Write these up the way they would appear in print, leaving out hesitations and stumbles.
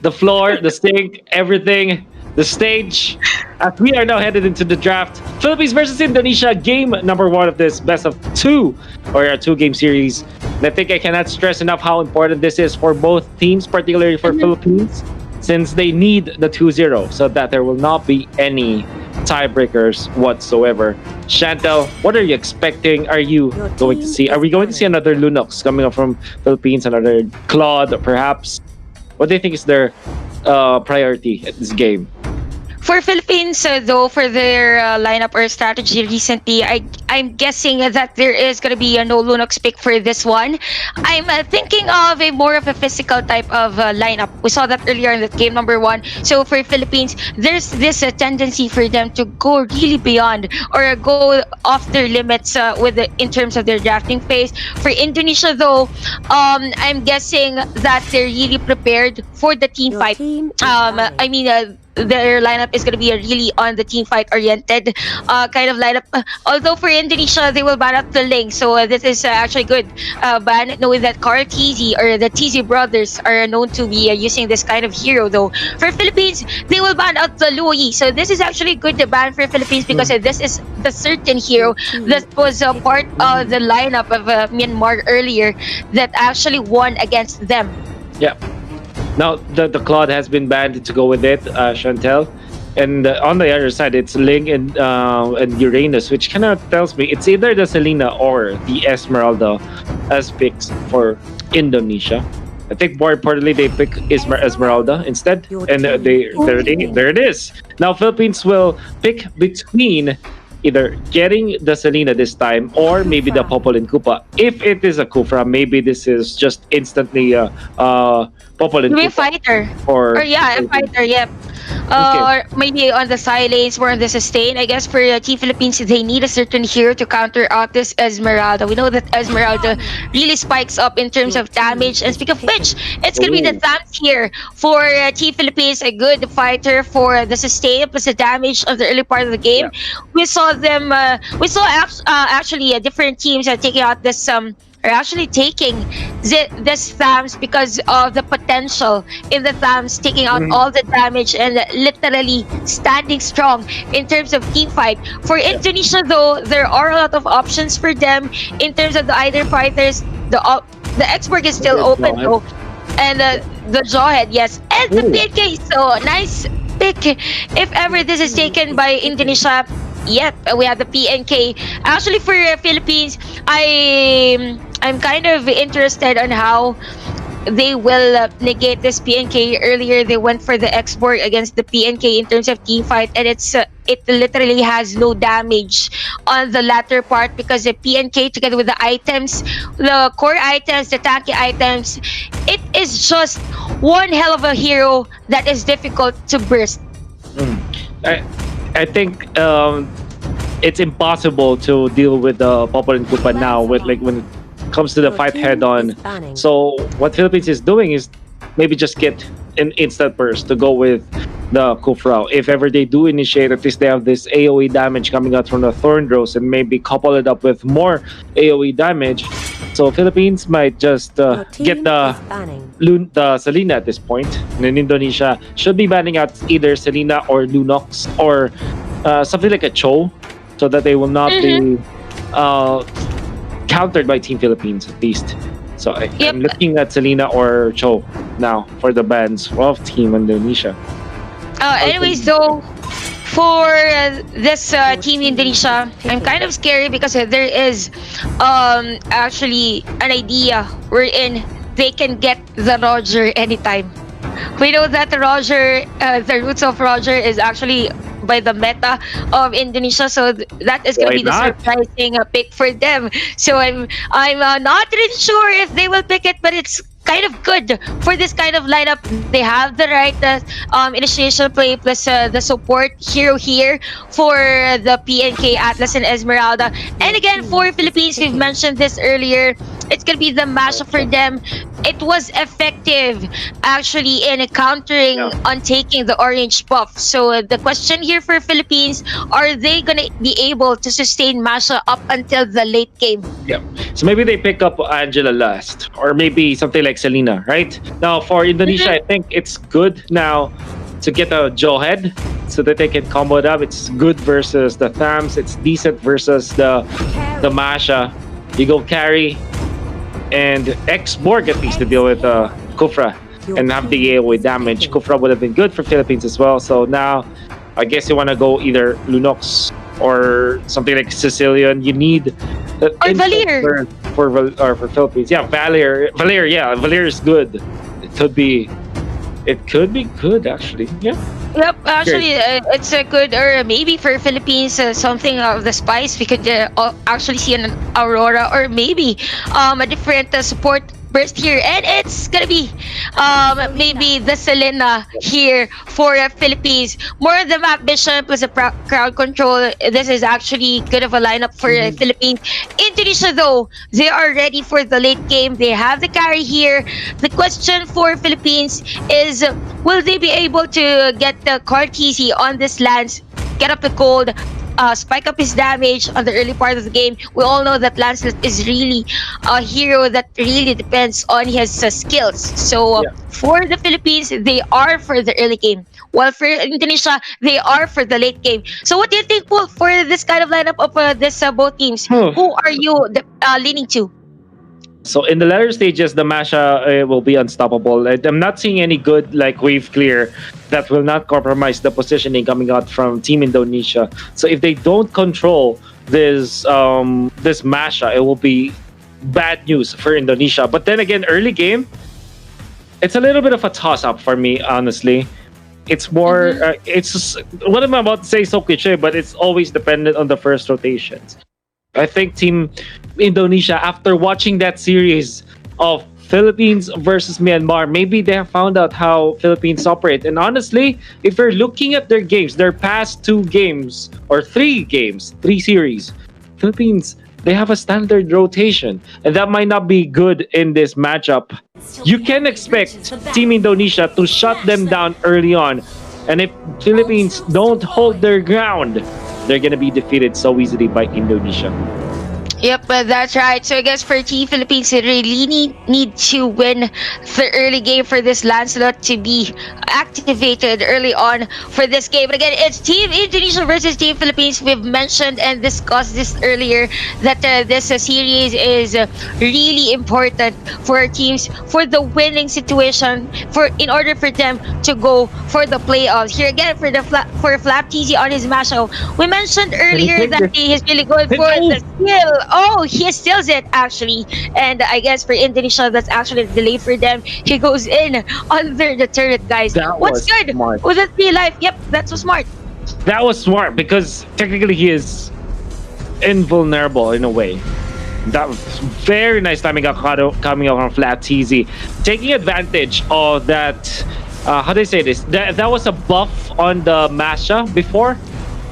the floor, the sink, everything, the stage. As we are now headed into the draft, Philippines versus Indonesia, game number one of this best of two or a two-game series. And I think I cannot stress enough how important this is for both teams, particularly for Philippines, since they need the 2-0 so that there will not be any tiebreakers whatsoever. Chantel, what are you expecting? Are you going to see? Are we going to see another Lunox coming up from Philippines? Another Claude, perhaps? What do you think is their priority at this game? For Philippines, though, for their lineup or strategy recently, I'm guessing that there is going to be a no Lunox pick for this one. I'm thinking of a more of a physical type of lineup. We saw that earlier in the game number one. So for Philippines, there's this tendency for them to go really beyond or go off their limits in terms of their drafting phase. For Indonesia, though, I'm guessing that they're really prepared for the team fight. Their lineup is going to be a really on the team fight oriented kind of lineup. Although for Indonesia, they will ban out the Ling. So this is actually good ban, knowing that Carl TZ or the TZ brothers are known to be using this kind of hero. Though for Philippines, they will ban out the Luo. So this is actually good to ban for Philippines because this is the certain hero that was a part of the lineup of Myanmar earlier that actually won against them. Yeah. Now, the Claude has been banned to go with it, Chantel. And on the other side, it's Ling and Uranus, which kind of tells me it's either the Selena or the Esmeralda as picks for Indonesia. I think more importantly, they pick Esmeralda instead. And there it is. Now, Philippines will pick between either getting the Selena this time or maybe the Popolin Koopa. If it is a Kufra, maybe this is just instantly Popolin Koopa. Fighter. Or a fighter, yep. Or maybe on the silence or on the sustain. I guess for Team Philippines, they need a certain hero to counter out this Esmeralda. We know that Esmeralda really spikes up in terms of damage. And speaking of which, it's going to be the Thams here for Team Philippines. A good fighter for the sustain plus the damage of the early part of the game. Yeah. We saw them, actually different teams are taking out this are actually taking this Thams because of the potential in the Thams taking out all the damage and literally standing strong in terms of team fight. For Indonesia, though, there are a lot of options for them in terms of the either fighters. The Xborg is still open though, and the Jawhead, yes, and the PNK. So nice pick if ever this is taken by Indonesia. Yep, we have the PNK. Actually, for Philippines, I'm kind of interested on how they will negate this PNK. Earlier, they went for the export against the PNK in terms of team fight, and it literally has no damage on the latter part because the PNK together with the items, the core items, the tanky items, it is just one hell of a hero that is difficult to burst. I think it's impossible to deal with the Popolin Koopa now with when it comes to the fight head on. So what Philippines is doing is maybe just get an instant burst to go with the Kufra. If ever they do initiate, at least they have this AoE damage coming out from the Thorn Rose and maybe couple it up with more AoE damage. So Philippines might just get the Selena at this point. And then Indonesia should be banning out either Selena or Lunox or something like a Cho so that they will not be countered by Team Philippines at least. So I'm looking at Selena or Cho now for the bans of Team Indonesia. Anyways, though, for this Team Indonesia, I'm kind of scary because there is actually an idea wherein they can get the Roger anytime. We know that Roger, the roots of Roger is actually by the meta of Indonesia, so that is going to be the surprising pick for them. So I'm not really sure if they will pick it, but it's kind of good for this kind of lineup. They have the right initiation play plus the support hero here for the PNK, Atlas, and Esmeralda. And again, for Philippines, we've mentioned this earlier, It's gonna be the mashup for them. It was effective actually in countering Yeah. on taking the orange buff. So the question here for Philippines, are they gonna be able to sustain mashup up until the late game? Yeah. So maybe they pick up Angela last, or maybe something like Selena, right? Now for Indonesia, Mhm. I think it's good now to get a Joe head so that they can combo it up. It's good versus the Thams. It's decent versus the Masha. You go carry and X Borg at least to deal with Kufra and have the AoE damage. Kufra would have been good for Philippines as well. So now I guess you want to go either Lunox or something like Sicilian. You need that Or instant Valir. burn for Philippines. Yeah, Valir, yeah, Valir is good. It could be it could be good actually. Yeah. Yep, Great. actually, it's a good, or maybe for Philippines, something of the spice. We could actually see an Aurora, or maybe a different support burst here, and it's gonna be maybe the Selena here for Philippines. More of the map vision plus the crowd control. This is actually good of a lineup for Mhm. Philippines. Indonesia though, they are ready for the late game. They have the carry here. The question for Philippines is, will they be able to get the Cartesi on this Lance, get up the gold, spike up his damage on the early part of the game? We all know that Lancelot is really a hero that really depends on his skills. So Yeah. for the Philippines, they are for the early game. While for Indonesia, they are for the late game. So what do you think, Paul, for this kind of lineup of this both teams? Oh. Who are you leaning to? So in the latter stages, the Masha will be unstoppable. I'm not seeing any good like wave clear that will not compromise the positioning coming out from Team Indonesia. So if they don't control this Masha, it will be bad news for Indonesia. But then again, early game, it's a little bit of a toss up for me, honestly. It's more, Mhm. it's just, what am I about to say? So cliche, but it's always dependent on the first rotations. I think Team Indonesia, after watching that series of Philippines versus Myanmar, maybe they have found out how Philippines operate. And honestly, if you're looking at their games, their past two games or three games, three series, Philippines, they have a standard rotation. And that might not be good in this matchup. You can expect Team Indonesia to shut them down early on. And if Philippines don't hold their ground, they're gonna be defeated so easily by Indonesia. Yep, that's right. So I guess for Team Philippines, they really need to win the early game for this Lancelot to be activated early on for this game. But again, it's Team Indonesia versus Team Philippines. We've mentioned and discussed this earlier that this series is really important for our teams for the winning situation, for in order for them to go for the playoffs. Here again for the for Flap TZ on his mashup. We mentioned Can you earlier take that this? he is really good for the skill. Oh, he steals it actually. And I guess for Indonesia, that's actually a delay for them. He goes in under the turret, guys. That What's was good? smart. Was it real life? Yep, that's so smart. That was smart because technically he is invulnerable in a way. That was very nice timing coming out from Flat TZ. Taking advantage of that, how do I say this? That was a buff on the Masha before,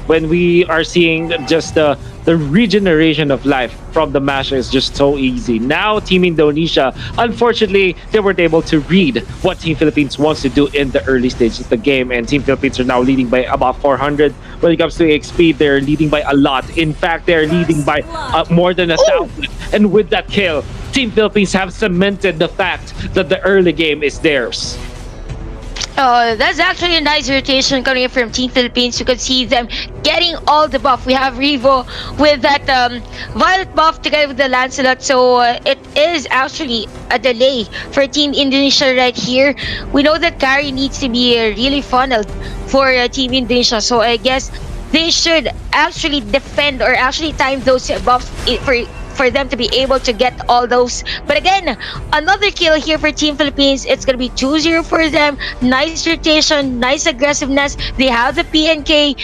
when we are seeing just the regeneration of life from the Masha is just so easy. Now Team Indonesia, unfortunately, they weren't able to read what Team Philippines wants to do in the early stages of the game, and Team Philippines are now leading by about 400. When it comes to XP, they're leading by a lot. In fact, they're leading by more than 1,000. And with that kill, Team Philippines have cemented the fact that the early game is theirs. Oh, that's actually a nice rotation coming from Team Philippines. You can see them getting all the buff. We have Revo with that violet buff together with the Lancelot. So it is actually a delay for Team Indonesia right here. We know that carry needs to be really funneled for Team Indonesia. So I guess they should actually defend or actually time those buffs for them to be able to get all those. But again, another kill here for Team Philippines. It's gonna be 2-0 for them. Nice rotation, nice aggressiveness. They have the PNK.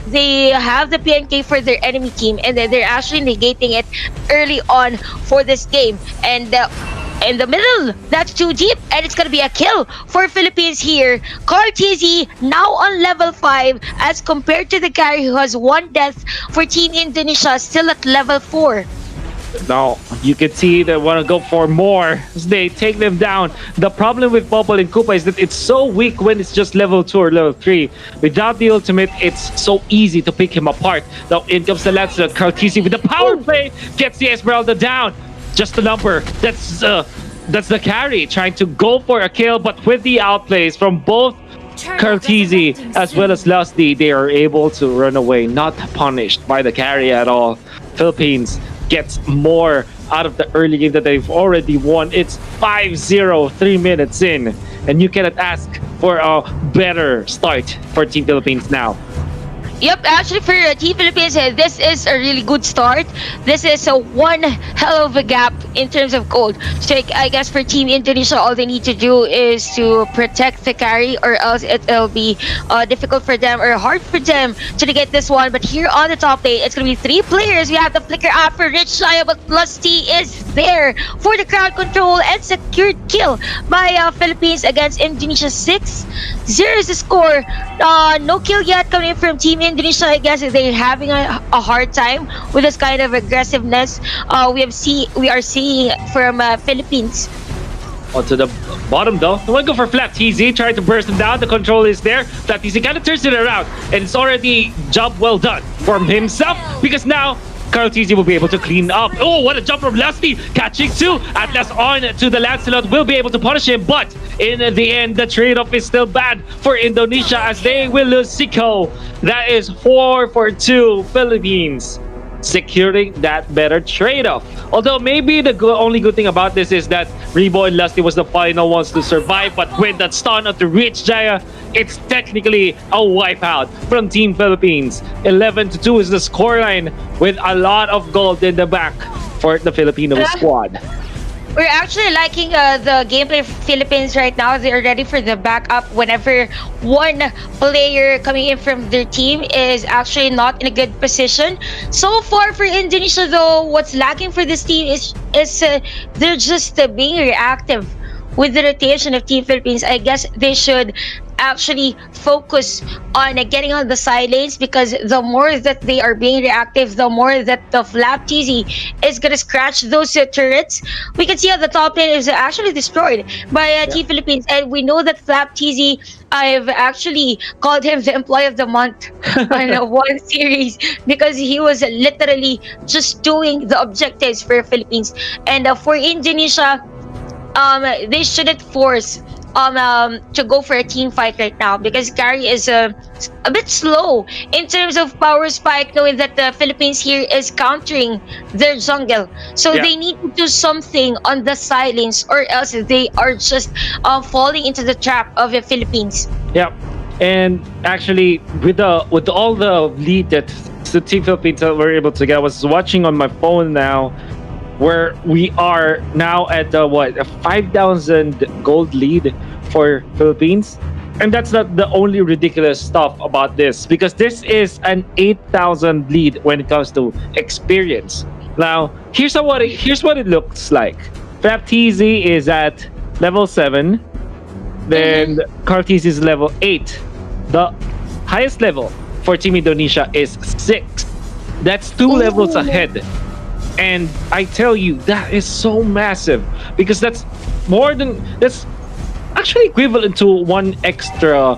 They have the PNK for their enemy team, and they're actually negating it early on for this game. And in the middle, that's too deep, and it's gonna be a kill for Philippines here. Carl TZ now on level 5 as compared to the carry who has one death for Team Indonesia, still at level 4. Now you can see they want to go for more as they take them down. The problem with Popol and Koopa is that it's so weak when it's just level 2 or level 3. Without the ultimate, it's so easy to pick him apart. Now in comes the Lancelot. Cartesi with the power play gets the Esmeralda down. Just a number. That's the carry trying to go for a kill, but with the outplays from both Cartesi as well as Lusty, they are able to run away, not punished by the carry at all. Philippines gets more out of the early game that they've already won. It's 5-0, 3 minutes in, and you cannot ask for a better start for Team Philippines now. Yep, actually for Team Philippines, this is a really good start. This is a one hell of a gap in terms of gold. So I guess for Team Indonesia, all they need to do is to protect the carry, or else it'll be difficult for them or hard for them to get this one. But here on the top lane, it's going to be 3 players. We have the flicker out for Rich Shaya, but Lusty is there for the crowd control and secured kill by Philippines against Indonesia. 6-0 is the score. No kill yet coming in from Team Indonesia. I guess they're having a hard time with this kind of aggressiveness we are seeing from Philippines. Onto the bottom though. They want to go for Flat TZ, trying to burst him down. The control is there. Flat TZ kind of turns it around, and it's already job well done from himself, because now Carl TZ will be able to clean up. Oh, what a jump from Lusty, catching 2. Atlas on to the Lancelot, will be able to punish him, but in the end, the trade-off is still bad for Indonesia as they will lose Siko. That is 4-2 Philippines, securing that better trade-off. Although maybe the only good thing about this is that Rimo and Lusty was the final ones to survive, but with that stun of the Rich Jaya, it's technically a wipeout from Team Philippines. 11-2 is the scoreline, with a lot of gold in the back for the Filipino squad. We're actually liking the gameplay of Philippines right now. They're ready for the backup whenever one player coming in from their team is actually not in a good position. So far for Indonesia though, what's lacking for this team is they're just being reactive with the rotation of Team Philippines. I guess they should actually focus on getting on the side lanes, because the more that they are being reactive, the more that the Flap TZ is gonna scratch those turrets. We can see how the top lane is actually destroyed by Team Philippines, and we know that Flap TZ, I've actually called him the employee of the month on one series, because he was literally just doing the objectives for Philippines. And for Indonesia, they shouldn't force to go for a team fight right now, because Gary is a bit slow in terms of power spike, knowing that the Philippines here is countering their jungle. So they need to do something on the side lanes, or else they are just falling into the trap of the Philippines. Yep. And actually, with all the lead that the Team Philippines were able to get, I was watching on my phone now, where we are now at a 5,000 gold lead for Philippines. And that's not the only ridiculous stuff about this, because this is an 8,000 lead when it comes to experience. Now, here's what it looks like. Flap TZ is at level 7, then Cartes is level 8. The highest level for Team Indonesia is 6. That's 2 levels ahead. And I tell you, that is so massive, because that's actually equivalent to 1 extra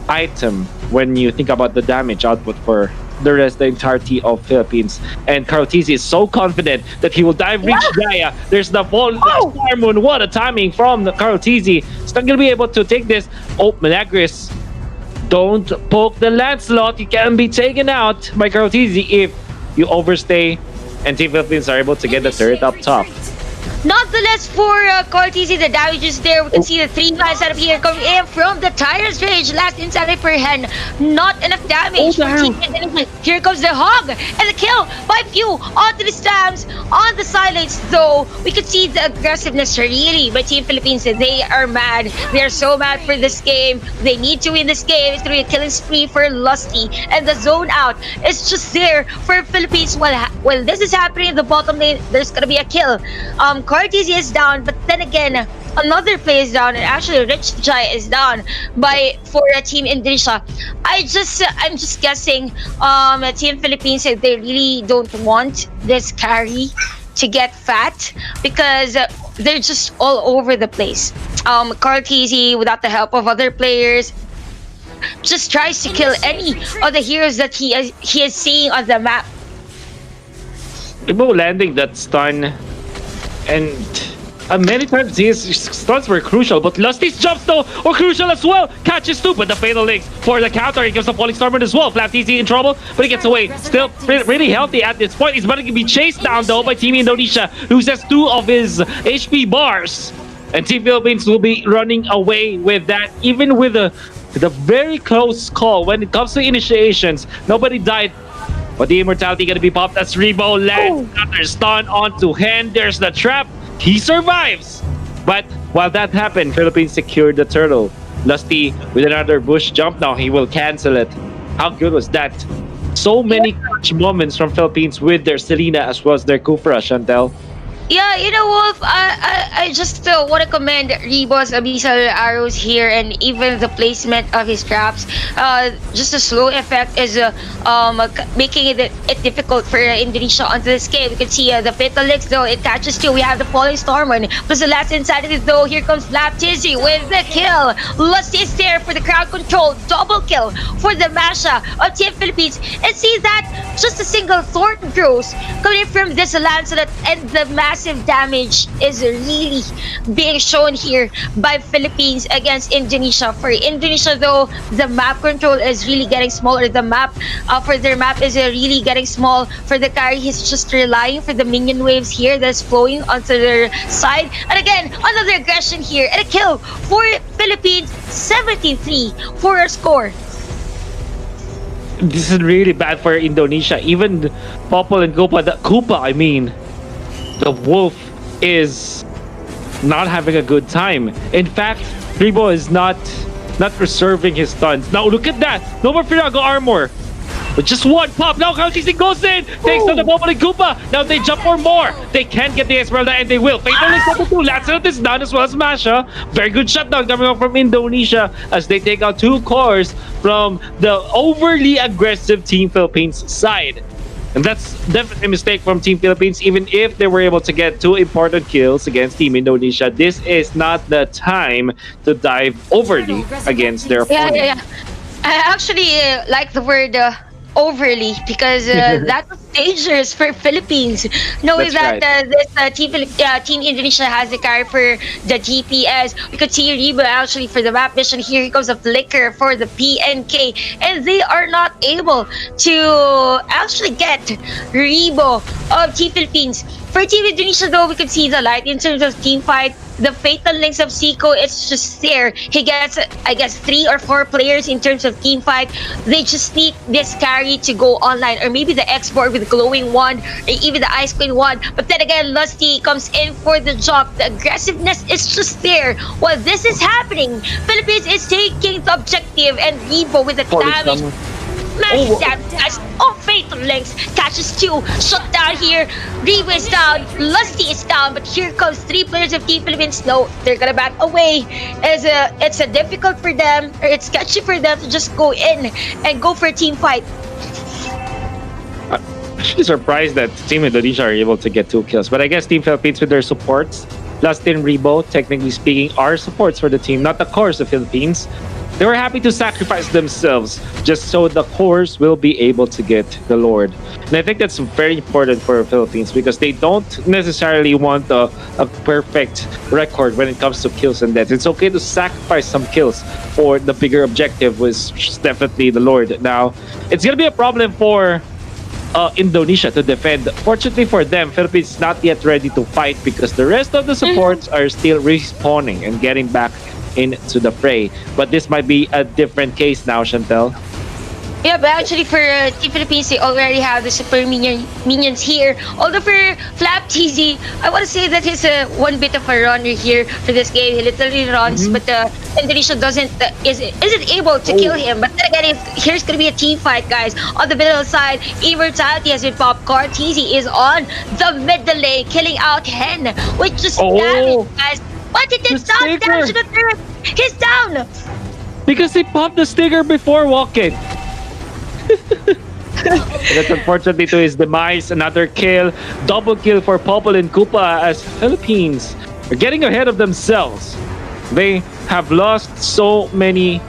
item when you think about the damage output for the entirety of Philippines. And Cartesi is so confident that he will dive reach Jaya. There's the Star Moon. What a timing from the Cartesi. He's not gonna be able to take this. Oh, Milagris, don't poke the Lancelot. You can be taken out by Cartesi if you overstay, and Team Philippines are able to get the turret up top. Nonetheless, for Cortese, the damage is there. We can see the 3 lines setup here coming in from the Tyrant's Rage. Last insanity per hand. Not enough damage for Team Indonesia. Here comes the Hog and the kill by Few onto the stabs on the sidelines. Though we can see the aggressiveness really by Team Philippines. They are mad. They are so mad for this game. They need to win this game. It's going to be a killing spree for Lusty. And the zone out is just there for Philippines. While this is happening in the bottom lane, there's going to be a kill. Cortese is down, but then again, another play is down, and actually Rich Jai is down for Team Indonesia. I'm just guessing Team Philippines, they really don't want this carry to get fat because they're just all over the place. Cartesi, without the help of other players, just tries to kill any of the heroes that he is seeing on the map. Rimo landing that stun, and many times his stuns were crucial, but Lusty's jumps though were crucial as well. Catches two, but the fatal links for the counter. He gives the falling storm as well. Flap TC in trouble, but he gets away. Still really healthy at this point. He's about to be chased down though by Team Indonesia, loses 2 of his HP bars. And Team Philippines will be running away with that, even with the very close call when it comes to initiations. Nobody died. But the immortality gonna be popped as Rimo lands another stun onto Hen. There's the trap. He survives. But while that happened, Philippines secured the turtle. Lusty with another bush jump now. He will cancel it. How good was that? So many clutch moments from Philippines with their Selena as well as their Kufra, Chantel. Yeah, you know, Wolf, I just want to commend Rebo's abyssal arrows here and even the placement of his traps. Just a slow effect is making it difficult for Indonesia onto this game. We can see the fatal licks though, it catches two. We have the falling storm plus the last insanity though. Here comes Flap Tizzy with the kill. Lusty is there for the crowd control. Double kill for the Masha of Team Philippines. And see that just a single thorn throws coming from this Lancelot, and the massive damage is really being shown here by Philippines against Indonesia. For Indonesia though, the map control is really getting smaller. The map for their map is really getting small. For the carry, he's just relying for the minion waves here that's flowing onto their side. And again, another aggression here and a kill for Philippines. 73 for a score. This is really bad for Indonesia. Even Popol and Koopa, I mean, the wolf is not having a good time. In fact, Rimo is not preserving his stuns. Now look at that. No more Firago armor. But just one pop. Now Countessy goes in. Takes down the Popol and Koopa. Now they jump for more. They can't get the Esmeralda and they will. Fatal is number 2. Lancelot is down as well as Masha. Very good shutdown coming up from Indonesia as they take out 2 cores from the overly aggressive Team Philippines side. And that's definitely a mistake from Team Philippines. Even if they were able to get 2 important kills against Team Indonesia, this is not the time to dive overly against their opponent. Yeah. I actually like the word overly because that was dangerous for Philippines, knowing That's that this team Indonesia has the carry for the DPS. We could see Rimo actually for the map mission. Here he comes a flicker for the PNK, and they are not able to actually get Rimo of Team Philippines. For Team Indonesia though, we could see the light in terms of team fight. The fatal links of Zico, it's just there. He gets, I guess, 3 or 4 players in terms of team fight. They just need this carry to go online, or maybe the export with the glowing wand, or even the ice queen wand. But then again, Lusty comes in for the jump. The aggressiveness is just there. While this is happening, Philippines is taking the objective, and Rimo with the damage. Massive damage. Oh, fatal links. Catches 2. Shut down here. Rimo is down. Lusty is down. But here comes 3 players of Team Philippines. No, they're gonna back away. It's a difficult for them, or it's sketchy for them to just go in and go for a team fight. I'm actually surprised that Team Indonesia are able to get 2 kills. But I guess Team Philippines with their supports, Lusty and Rimo, technically speaking, are supports for the team, not the cores of Philippines. They were happy to sacrifice themselves just so the cores will be able to get the Lord. And I think that's very important for Philippines because they don't necessarily want a perfect record when it comes to kills and deaths. It's okay to sacrifice some kills for the bigger objective, which is definitely the Lord. Now, it's going to be a problem for Indonesia to defend. Fortunately for them, Philippines is not yet ready to fight because the rest of the supports are still respawning and getting back into the fray. But this might be a different case now, Chantel. Yeah, but actually for Team Philippines, they already have the super minions here. Although for Flap TZ, I want to say that he's one bit of a runner here for this game. He literally runs, but Indonesia isn't able to kill him. But then again, here's going to be a team fight, guys. On the middle side, Immortality has been popped. TZ is on the middle lane, killing out Hen, which just damage, guys. What did it not damage to the turret? He's down! Because they popped the sticker before walking. And that's unfortunately to his demise. Another kill, double kill for Popol and Koopa as Philippines are getting ahead of themselves. They have lost so many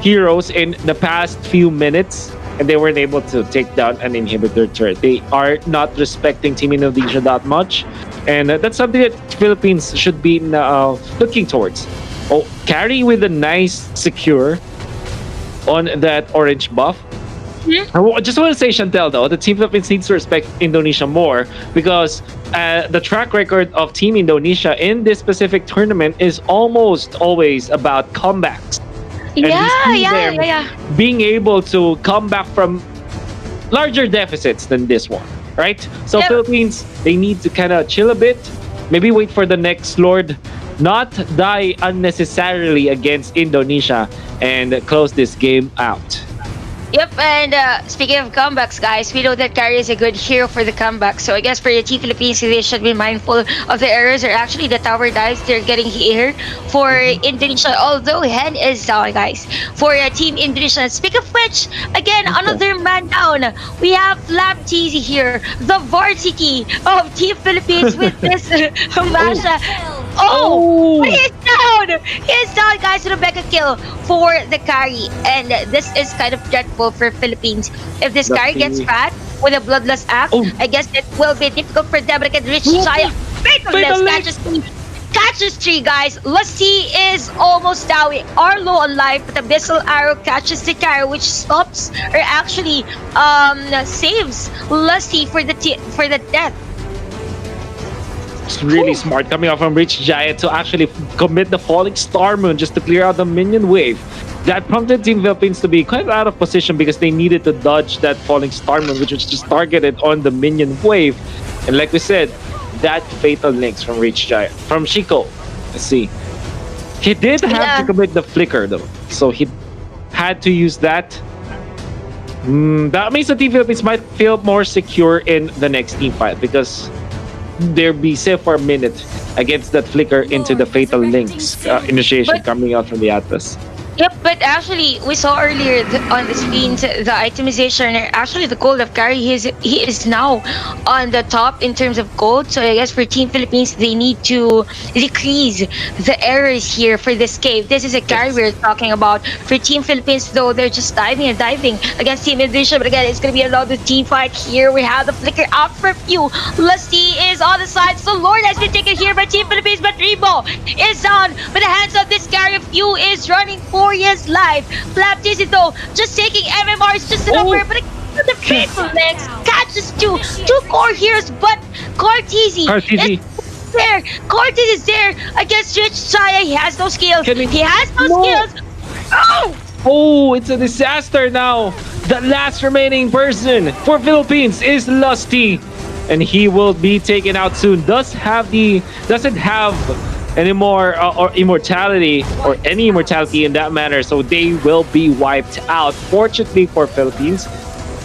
heroes in the past few minutes, and they weren't able to take down an inhibitor turret. They are not respecting Team Indonesia that much, and that's something that Philippines should be looking towards. Oh, carry with a nice secure on that orange buff. I just want to say, Chantel, though, the Team Philippines needs to respect Indonesia more because the track record of Team Indonesia in this specific tournament is almost always about comebacks. And we see them being able to come back from larger deficits than this one, right? So Philippines, they need to kind of chill a bit, maybe wait for the next Lord, not die unnecessarily against Indonesia, and close this game out. Yep, and speaking of comebacks, guys, we know that Carry is a good hero for the comeback. So I guess for the Team Philippines, they should be mindful of the errors or actually the tower dives they're getting here for Indonesia. Although Hen is down, guys, for Team Indonesia. Speak of which, again, another man down. We have Flapteasy here, the varsity of Team Philippines with this Masha. He is down! He is down, guys, with a mega kill for the carry. And this is kind of dreadful for Philippines. If this carry gets fat with a bloodless axe, I guess it will be difficult for them to get rich. Shia fatalness catches three, guys. Lassie is almost down. We are low on life, but the Abyssal Arrow catches the carry, which stops or actually saves Lassie for the death. It's really smart coming off from Rich Giant to actually commit the Falling Star Moon just to clear out the minion wave. That prompted Team Philippines to be quite out of position because they needed to dodge that Falling Star Moon, which was just targeted on the minion wave. And like we said, that fatal links from Rich Giant, from Chico. Let's see. He did have to commit the flicker though, so he had to use that. That means the Team Philippines might feel more secure in the next team fight because they'll be safe for a minute against that flicker into the fatal links initiation coming out from the Atlas. Yep, but actually, we saw earlier on the screens the itemization. Actually, the gold of carry, he is now on the top in terms of gold. So I guess for Team Philippines, they need to decrease the errors here for this cave. This is a carry we're talking about. For Team Philippines, though, they're just diving and diving against Team Indonesia. But again, it's going to be another team fight here. We have the flicker out for few. Lusty is on the side. So Lord has been taken here by Team Philippines, but Rimo is down with the hands of this carry. Few is running for his life. Flapteasy though, just taking MMR is just a number, but the faithful legs catches two core heroes, but Carteasy is there. Carteasy is there against Rich Chaya. He has no skills. He has no skills. Oh, it's a disaster now. The last remaining person for Philippines is Lusty, and he will be taken out soon. Doesn't have any more or immortality or any immortality in that manner, so they will be wiped out. Fortunately for Philippines,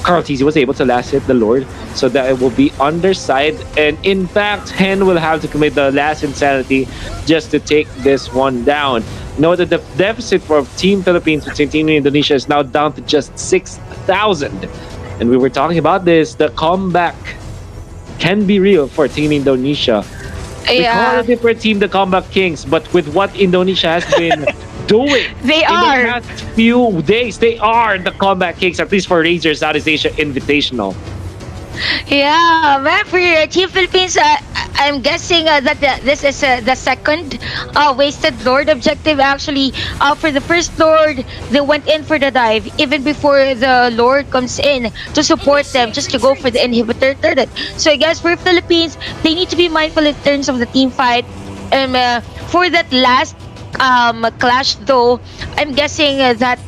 Carteasy was able to last hit the Lord, so that it will be on their side, and in fact Hen will have to commit the last insanity just to take this one down. Know that the deficit for Team Philippines between Team Indonesia is now down to just 6,000, and we were talking about this. The comeback can be real for Team Indonesia. We call a different team the Comeback Kings, but with what Indonesia has been doing in the past few days, they are the Comeback Kings, at least for Razer Sea-Invitational Invitational. Yeah, man, for Team Philippines, I'm guessing that this is the second wasted Lord objective. Actually, for the first Lord, they went in for the dive even before the Lord comes in to support them, just to go for the inhibitor turret. So I guess for Philippines, they need to be mindful in terms of the team fight. For that last clash, though, I'm guessing that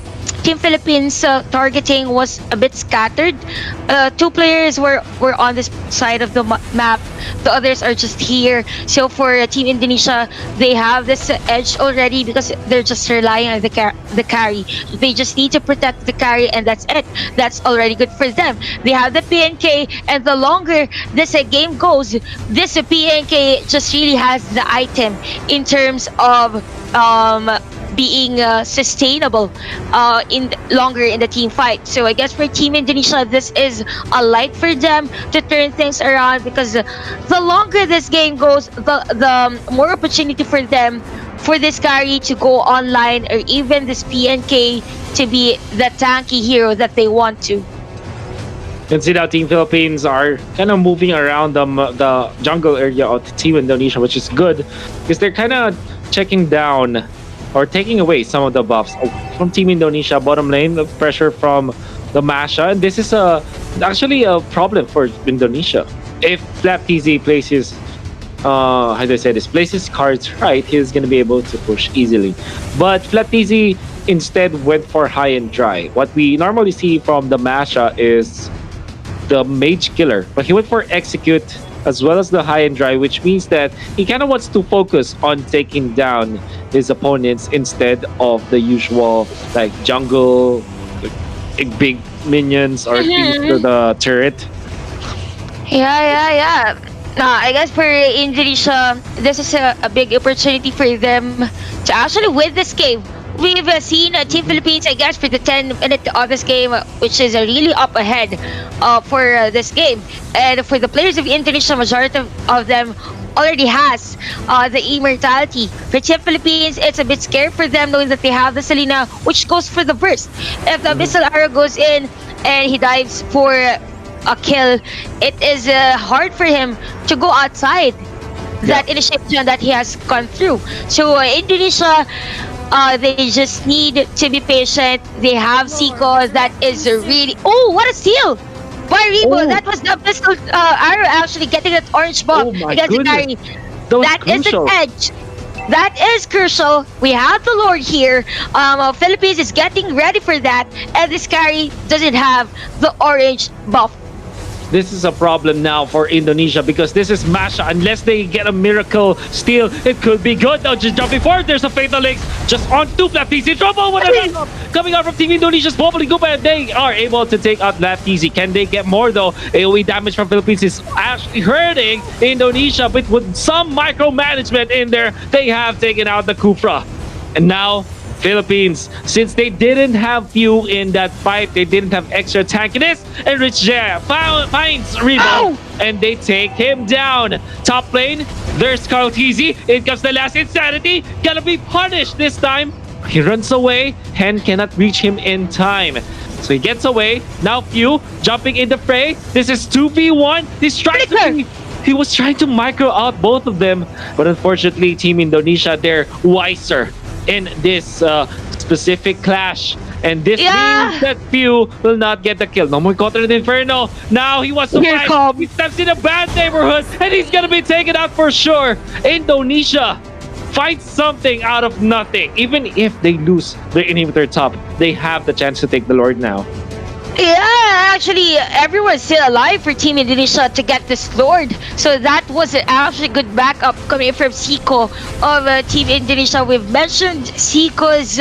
Team Philippines targeting was a bit scattered. Two players were on this side of the map. The others are just here. So for Team Indonesia, they have this edge already because they're just relying on the carry. They just need to protect the carry, and that's it. That's already good for them. They have the PNK, and the longer this game goes, this PNK just really has the item in terms of being sustainable in longer in the team fight. So I guess for Team Indonesia, this is a light for them to turn things around, because the longer this game goes, the more opportunity for them for this carry to go online, or even this PNK to be the tanky hero that they want to. You can see that Team Philippines are kind of moving around the jungle area of Team Indonesia, which is good because they're kind of checking down or taking away some of the buffs from Team Indonesia. Bottom lane, the pressure from the Masha, and this is actually a problem for Indonesia. If Flap TZ plays his how do I say this, plays his cards right, he's gonna be able to push easily. But Flap TZ instead went for high and dry. What we normally see from the Masha is the mage killer, but he went for execute as well as the high and dry, which means that he kind of wants to focus on taking down his opponents instead of the usual like jungle like, big minions or things to the turret. Yeah. I guess for Indonesia, this is a big opportunity for them to actually win this game. We've seen Team Philippines, I guess, for the 10-minute of this game, which is really up ahead for this game. And for the players of Indonesia, majority of them already has the immortality. For Team Philippines, it's a bit scary for them knowing that they have the Selena, which goes for the burst. If the missile arrow goes in and he dives for a kill, it is hard for him to go outside that initiation that he has gone through. So Indonesia, they just need to be patient. They have Seiko that is really... Oh, what a steal by Rimo. That was the pistol arrow actually getting that orange bomb against the carry. That is an edge. That is crucial. We have the Lord here. Philippines is getting ready for that, and this carry doesn't have the orange buff. This is a problem now for Indonesia because this is Masha. Unless they get a miracle steal, it could be good. Now just jumping forward, there's a Fatal Links just on two Flap TZ. Trouble with a coming out from Team Indonesia's Bubbly Goop, and they are able to take out Flap TZ. Can they get more though? AoE damage from Philippines is actually hurting Indonesia, but with some micromanagement in there, they have taken out the Kufra. And now Philippines, since they didn't have few in that fight, they didn't have extra tankiness, and Rich Jaya finds Rimo, and they take him down. Top lane, there's Carl TZ. In comes the last Insanity, gonna be punished this time. He runs away, Hen cannot reach him in time. So he gets away. Now Few jumping in the fray. This is 2v1. He was trying to micro out both of them, but unfortunately, Team Indonesia, they're wiser in this specific clash, and this means that Few will not get the kill. No more Contra the Inferno. Now he wants to fight. He steps in a bad neighborhood, and he's gonna be taken out for sure. Indonesia fights something out of nothing. Even if they lose their inhibitor top, they have the chance to take the Lord now. Yeah, actually, everyone's still alive for Team Indonesia to get this Lord. So that was actually good backup coming from Seiko of Team Indonesia. We've mentioned Seiko's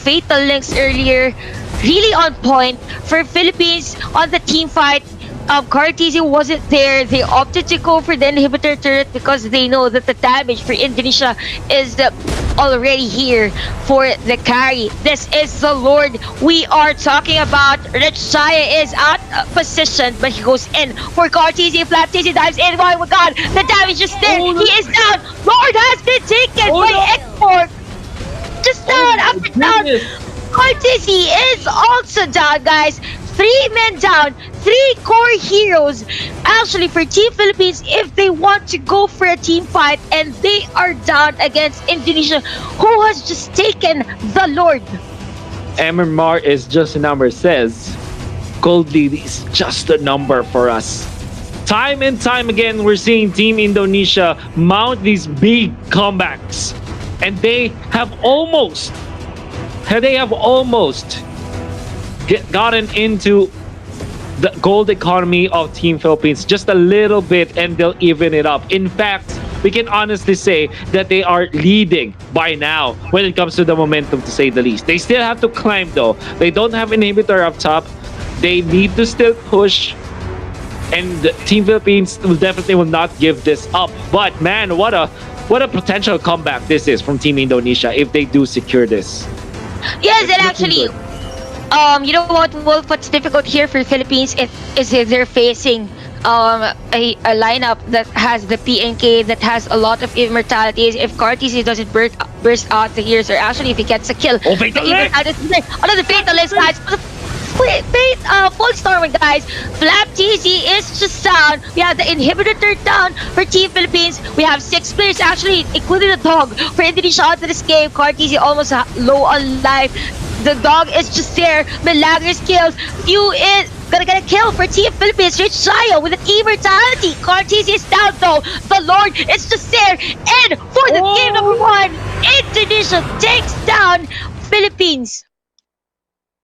Fatal Links earlier. Really on point for Philippines on the team fight. Cartesi wasn't there. They opted to go for the inhibitor turret because they know that the damage for Indonesia is already here for the carry. This is the Lord we are talking about. Rich Jaya is out of position, but he goes in for Cartesi. Flap TZ dives in. Oh my god, the damage is there. He is down. Lord has been taken by Export. Just down, up and down. Cartesi is also down, guys. 3 men down, 3 core heroes. Actually, for Team Philippines, if they want to go for a team fight and they are down against Indonesia, who has just taken the Lord. MMR is just a number, says Gold Lead is just a number for us. Time and time again, we're seeing Team Indonesia mount these big comebacks, and they have almost gotten into the gold economy of Team Philippines just a little bit, and they'll even it up. In fact, we can honestly say that they are leading by now when it comes to the momentum, to say the least. They still have to climb though. They don't have an inhibitor up top. They need to still push, and Team Philippines will definitely not give this up. But man, what a what a potential comeback this is from Team Indonesia if they do secure this. Yes, It's and looking actually, good. you know what, Wolf? What's difficult here for Philippines is that they're facing a lineup that has the PNK, that has a lot of immortalities. If Cartesi doesn't burst out the heroes, or actually if he gets a kill, Oh, the Fatalist! immortalities, another fatalist, guys. Full storming, guys. Flap TZ is just down. We have the inhibitor turned down for Team Philippines. We have 6 players, actually, including the dog, for Indonesia out of this game. Cartesi almost low on life. The dog is just there. Milagros kills. Few is gonna get a kill for Team Philippines. Rich Shio with an immortality. Cartesi is down though. The Lord is just there. And for the game number 1, Indonesia takes down Philippines